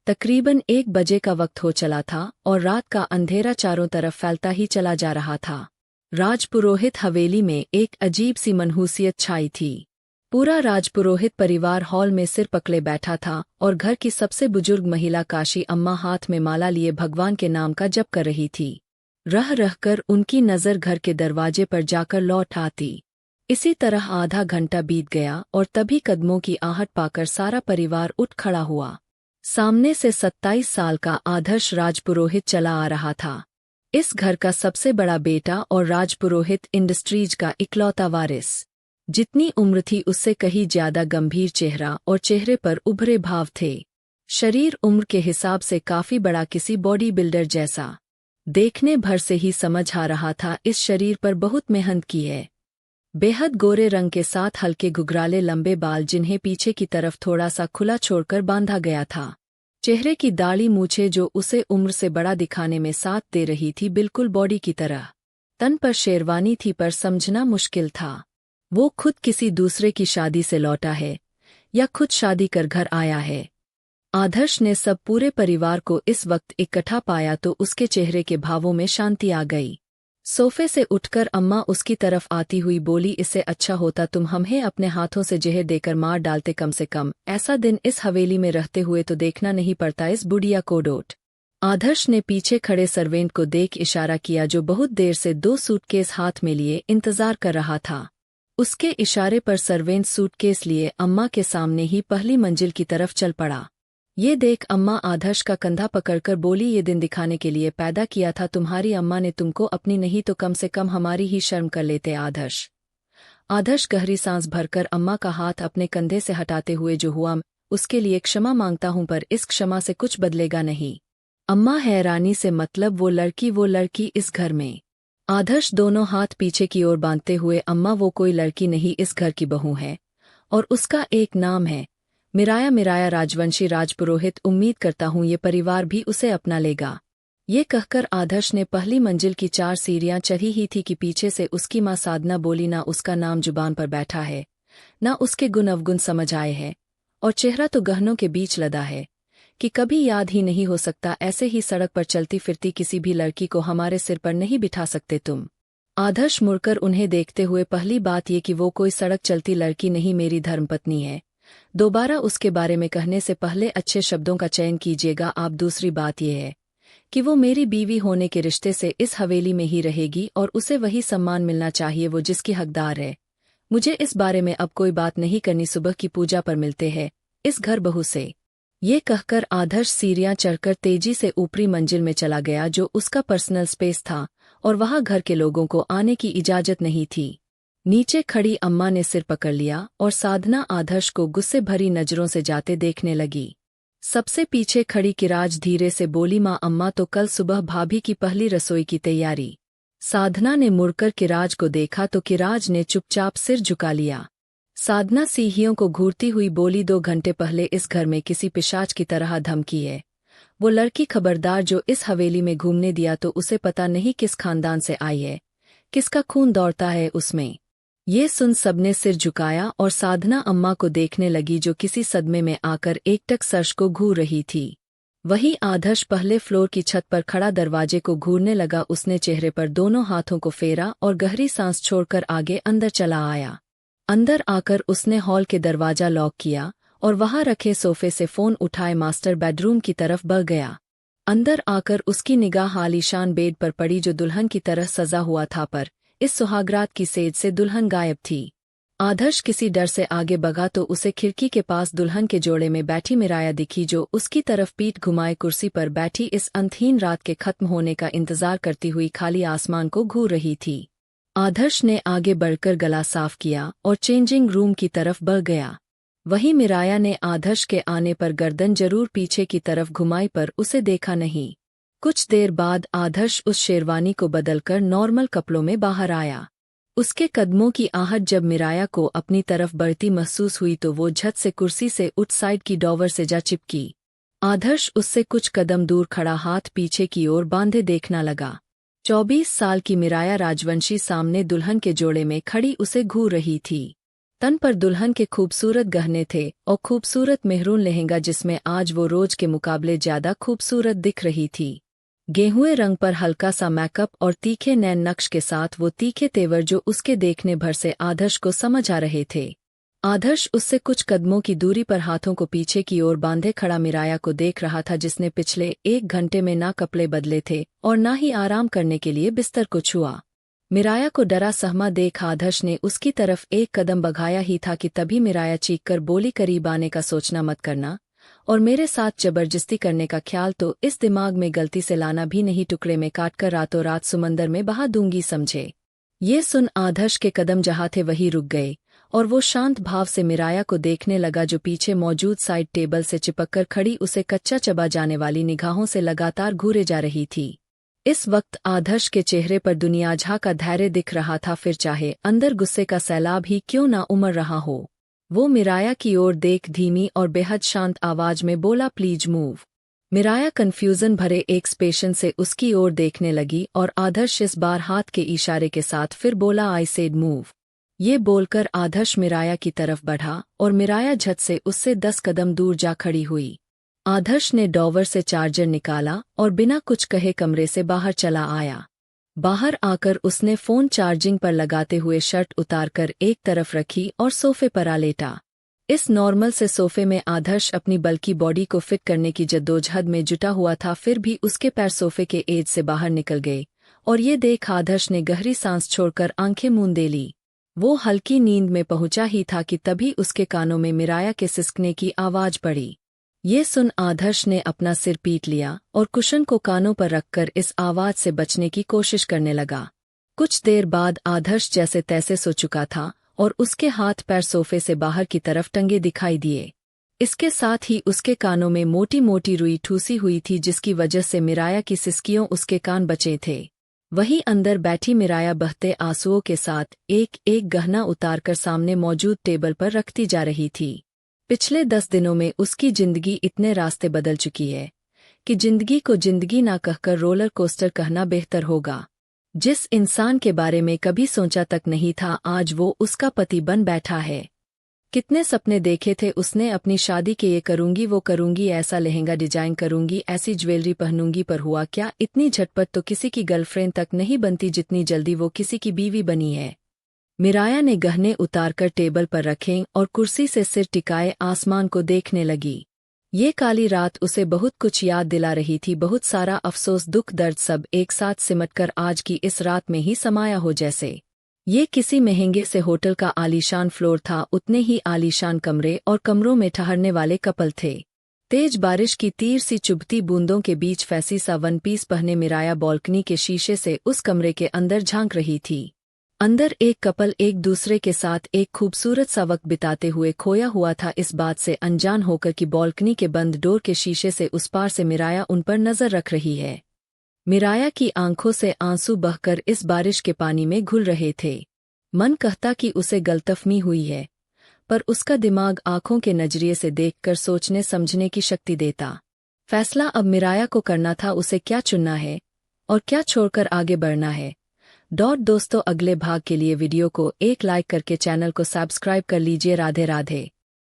तकरीबन 1 बजे का वक्त हो चला था और रात का अंधेरा चारों तरफ फैलता ही चला जा रहा था। राजपुरोहित हवेली में एक अजीब सी मनहूसियत छाई थी। पूरा राजपुरोहित परिवार हॉल में सिर पकड़े बैठा था और घर की सबसे बुजुर्ग महिला काशी अम्मा हाथ में माला लिए भगवान के नाम का जप कर रही थी। रह रहकर उनकी नज़र घर के दरवाजे पर जाकर लौट आती। इसी तरह आधा घंटा बीत गया और तभी कदमों की आहट पाकर सारा परिवार उठ खड़ा हुआ। सामने से 27 साल का आदर्श राजपुरोहित चला आ रहा था। इस घर का सबसे बड़ा बेटा और राजपुरोहित इंडस्ट्रीज का इकलौता वारिस। जितनी उम्र थी उससे कहीं ज्यादा गंभीर चेहरा और चेहरे पर उभरे भाव थे। शरीर उम्र के हिसाब से काफी बड़ा, किसी बॉडी बिल्डर जैसा। देखने भर से ही समझ आ रहा था इस शरीर पर बहुत मेहनत की है। बेहद गोरे रंग के साथ हल्के घुघराले लंबे बाल, जिन्हें पीछे की तरफ थोड़ा सा खुला छोड़कर बांधा गया था। चेहरे की दाढ़ी मूछें जो उसे उम्र से बड़ा दिखाने में साथ दे रही थी, बिल्कुल बॉडी की तरह। तन पर शेरवानी थी पर समझना मुश्किल था वो खुद किसी दूसरे की शादी से लौटा है या खुद शादी कर घर आया है। आदर्श ने सब पूरे परिवार को इस वक्त इकट्ठा पाया तो उसके चेहरे के भावों में शांति आ गई। सोफे से उठकर अम्मा उसकी तरफ आती हुई बोली, इससे अच्छा होता तुम हमें अपने हाथों से जहर देकर मार डालते। कम से कम ऐसा दिन इस हवेली में रहते हुए तो देखना नहीं पड़ता इस बुढ़िया को। डोट आदर्श ने पीछे खड़े सर्वेंट को देख इशारा किया, जो बहुत देर से 2 सूटकेस हाथ में लिए इंतजार कर रहा था। उसके इशारे पर सर्वेंट सूटकेस लिए अम्मा के सामने ही पहली मंजिल की तरफ चल पड़ा। ये देख अम्मा आदर्श का कंधा पकड़कर बोली, ये दिन दिखाने के लिए पैदा किया था तुम्हारी अम्मा ने तुमको, अपनी नहीं तो कम से कम हमारी ही शर्म कर लेते। आदर्श गहरी सांस भरकर अम्मा का हाथ अपने कंधे से हटाते हुए, जो हुआ उसके लिए क्षमा मांगता हूं, पर इस क्षमा से कुछ बदलेगा नहीं। अम्मा हैरानी से, मतलब वो लड़की इस घर में? आदर्श दोनों हाथ पीछे की ओर बांधते हुए, अम्मा वो कोई लड़की नहीं, इस घर की बहू है और उसका एक नाम है मिराया राजवंशी राजपुरोहित। उम्मीद करता हूं ये परिवार भी उसे अपना लेगा। ये कहकर आदर्श ने पहली मंजिल की 4 सीढ़ियां चढ़ी ही थी कि पीछे से उसकी मां साधना बोली, ना उसका नाम जुबान पर बैठा है, ना उसके गुण अवगुण समझ आए हैं, और चेहरा तो गहनों के बीच लदा है कि कभी याद ही नहीं हो सकता। ऐसे ही सड़क पर चलती फिरती किसी भी लड़की को हमारे सिर पर नहीं बिठा सकते तुम। आदर्श मुड़कर उन्हें देखते हुए, पहली बात ये कि वो कोई सड़क चलती लड़की नहीं, मेरी धर्मपत्नी है। दोबारा उसके बारे में कहने से पहले अच्छे शब्दों का चयन कीजिएगा आप। दूसरी बात यह है कि वो मेरी बीवी होने के रिश्ते से इस हवेली में ही रहेगी और उसे वही सम्मान मिलना चाहिए वो जिसकी हकदार है। मुझे इस बारे में अब कोई बात नहीं करनी, सुबह की पूजा पर मिलते हैं इस घर बहू से। ये कहकर आदर्श सीढ़ियां चढ़कर तेजी से ऊपरी मंजिल में चला गया, जो उसका पर्सनल स्पेस था और वहां घर के लोगों को आने की इजाजत नहीं थी। नीचे खड़ी अम्मा ने सिर पकड़ लिया और साधना आदर्श को गुस्से भरी नजरों से जाते देखने लगी। सबसे पीछे खड़ी किराज धीरे से बोली, माँ अम्मा तो कल सुबह भाभी की पहली रसोई की तैयारी। साधना ने मुड़कर किराज को देखा तो किराज ने चुपचाप सिर झुका लिया। साधना सीढ़ियों को घूरती हुई बोली, 2 घंटे पहले इस घर में किसी पिशाच की तरह धमकी है। वो लड़की खबरदार जो इस हवेली में घूमने दिया तो उसे पता नहीं किस खानदान से आई है, किसका खून दौड़ता है उसमें। ये सुन सबने सिर झुकाया और साधना अम्मा को देखने लगी, जो किसी सदमे में आकर एकटक सर्श को घूर रही थी। वही आदर्श पहले फ्लोर की छत पर खड़ा दरवाजे को घूरने लगा। उसने चेहरे पर दोनों हाथों को फेरा और गहरी सांस छोड़कर आगे अंदर चला आया। अंदर आकर उसने हॉल के दरवाजा लॉक किया और वहां रखे सोफे से फोन उठाए मास्टर बेडरूम की तरफ बढ़ गया। अंदर आकर उसकी निगाह आलीशान बेड पर पड़ी, जो दुल्हन की तरह सजा हुआ था, पर इस सुहागरात की सेज से दुल्हन गायब थी। आदर्श किसी डर से आगे बढ़ा तो उसे खिड़की के पास दुल्हन के जोड़े में बैठी मिराया दिखी, जो उसकी तरफ पीठ घुमाए कुर्सी पर बैठी इस अंतहीन रात के खत्म होने का इंतजार करती हुई खाली आसमान को घूर रही थी। आदर्श ने आगे बढ़कर गला साफ किया और चेंजिंग रूम की तरफ बढ़ गया। वहीं मिराया ने आदर्श के आने पर गर्दन जरूर पीछे की तरफ घुमाई, पर उसे देखा नहीं। कुछ देर बाद आदर्श उस शेरवानी को बदलकर नॉर्मल कपड़ों में बाहर आया। उसके कदमों की आहट जब मिराया को अपनी तरफ बढ़ती महसूस हुई तो वो झट से कुर्सी से उठ साइड की डॉवर से जा चिपकी। आदर्श उससे कुछ कदम दूर खड़ा हाथ पीछे की ओर बांधे देखना लगा। 24 साल की मिराया राजवंशी सामने दुल्हन के जोड़े में खड़ी उसे घूर रही थी। तन पर दुल्हन के खूबसूरत गहने थे और खूबसूरत मेहरून लहंगा जिसमें आज वो रोज के मुकाबले ज्यादा खूबसूरत दिख रही थी। गेहुए रंग पर हल्का सा मेकअप और तीखे नैन नक्श के साथ वो तीखे तेवर जो उसके देखने भर से आदर्श को समझ आ रहे थे। आदर्श उससे कुछ कदमों की दूरी पर हाथों को पीछे की ओर बांधे खड़ा मिराया को देख रहा था, जिसने पिछले 1 घंटे में ना कपड़े बदले थे और ना ही आराम करने के लिए बिस्तर को छुआ। मिराया को डरा सहमा देख आदर्श ने उसकी तरफ एक कदम बढ़ाया ही था कि तभी मिराया चीखकर बोली, करीब आने का सोचना मत करना, और मेरे साथ जबरदस्ती करने का ख्याल तो इस दिमाग में गलती से लाना भी नहीं, टुकड़े में काटकर रातों रात समंदर में बहा दूंगी समझे। ये सुन आदर्श के कदम जहाँ थे वहीं रुक गए और वो शांत भाव से मिराया को देखने लगा, जो पीछे मौजूद साइड टेबल से चिपककर खड़ी उसे कच्चा चबा जाने वाली निगाहों से लगातार घूरे जा रही थी। इस वक्त आदर्श के चेहरे पर दुनियाझा का धैर्य दिख रहा था, फिर चाहे अंदर गुस्से का सैलाब ही क्यों ना उमड़ रहा हो। वो मिराया की ओर देख धीमी और बेहद शांत आवाज में बोला, प्लीज मूव। मिराया कन्फ्यूजन भरे एक्सप्रेशन से उसकी ओर देखने लगी और आदर्श इस बार हाथ के इशारे के साथ फिर बोला, आई सेड मूव। ये बोलकर आदर्श मिराया की तरफ बढ़ा और मिराया झट से उससे 10 कदम दूर जा खड़ी हुई। आदर्श ने डॉवर से चार्जर निकाला और बिना कुछ कहे कमरे से बाहर चला आया। बाहर आकर उसने फोन चार्जिंग पर लगाते हुए शर्ट उतारकर एक तरफ रखी और सोफे पर आ लेटा। इस नॉर्मल से सोफे में आदर्श अपनी बल्कि बॉडी को फिट करने की जद्दोजहद में जुटा हुआ था, फिर भी उसके पैर सोफे के एज से बाहर निकल गए और ये देख आदर्श ने गहरी सांस छोड़कर आंखें मूंद ली। वो हल्की नींद में पहुंचा ही था कि तभी उसके कानों में मिराया के सिसकने की आवाज पड़ी। ये सुन आदर्श ने अपना सिर पीट लिया और कुशन को कानों पर रखकर इस आवाज से बचने की कोशिश करने लगा। कुछ देर बाद आदर्श जैसे तैसे सो चुका था और उसके हाथ पैर सोफे से बाहर की तरफ टंगे दिखाई दिए। इसके साथ ही उसके कानों में मोटी मोटी रुई ठूसी हुई थी, जिसकी वजह से मिराया की सिसकियों उसके कान बचे थे। वहीं अंदर बैठी मिराया बहते आंसुओं के साथ एक एक गहना उतारकर सामने मौजूद टेबल पर रखती जा रही थी। पिछले 10 दिनों में उसकी जिंदगी इतने रास्ते बदल चुकी है कि जिंदगी को जिंदगी ना कहकर रोलर कोस्टर कहना बेहतर होगा। जिस इंसान के बारे में कभी सोचा तक नहीं था, आज वो उसका पति बन बैठा है। कितने सपने देखे थे उसने अपनी शादी के, ये करूंगी वो करूंगी, ऐसा लहंगा डिजाइन करूंगी, ऐसी ज्वेलरी पहनूंगी, पर हुआ क्या, इतनी झटपट तो किसी की गर्लफ्रेंड तक नहीं बनती जितनी जल्दी वो किसी की बीवी बनी है। मिराया ने गहने उतारकर टेबल पर रखे और कुर्सी से सिर टिकाए आसमान को देखने लगी। ये काली रात उसे बहुत कुछ याद दिला रही थी, बहुत सारा अफसोस, दुख, दर्द सब एक साथ सिमटकर आज की इस रात में ही समाया हो जैसे ये किसी महंगे से होटल का आलीशान फ्लोर था। उतने ही आलीशान कमरे और कमरों में ठहरने वाले कपल थे। तेज बारिश की तीर सी चुभती बूंदों के बीच फैसी सा वन पीस पहने मिराया बालकनी के शीशे से उस कमरे के अंदर झांक रही थी। अंदर एक कपल एक दूसरे के साथ एक खूबसूरत सा वक्त बिताते हुए खोया हुआ था, इस बात से अनजान होकर कि बालकनी के बंद डोर के शीशे से उस पार से मिराया उन पर नजर रख रही है। मिराया की आंखों से आंसू बहकर इस बारिश के पानी में घुल रहे थे। मन कहता कि उसे गलतफहमी हुई है, पर उसका दिमाग आंखों के नजरिए से देखकर सोचने समझने की शक्ति देता। फैसला अब मिराया को करना था, उसे क्या चुनना है और क्या छोड़कर आगे बढ़ना है। दोस्तों, अगले भाग के लिए वीडियो को एक लाइक करके चैनल को सब्सक्राइब कर लीजिए। राधे राधे।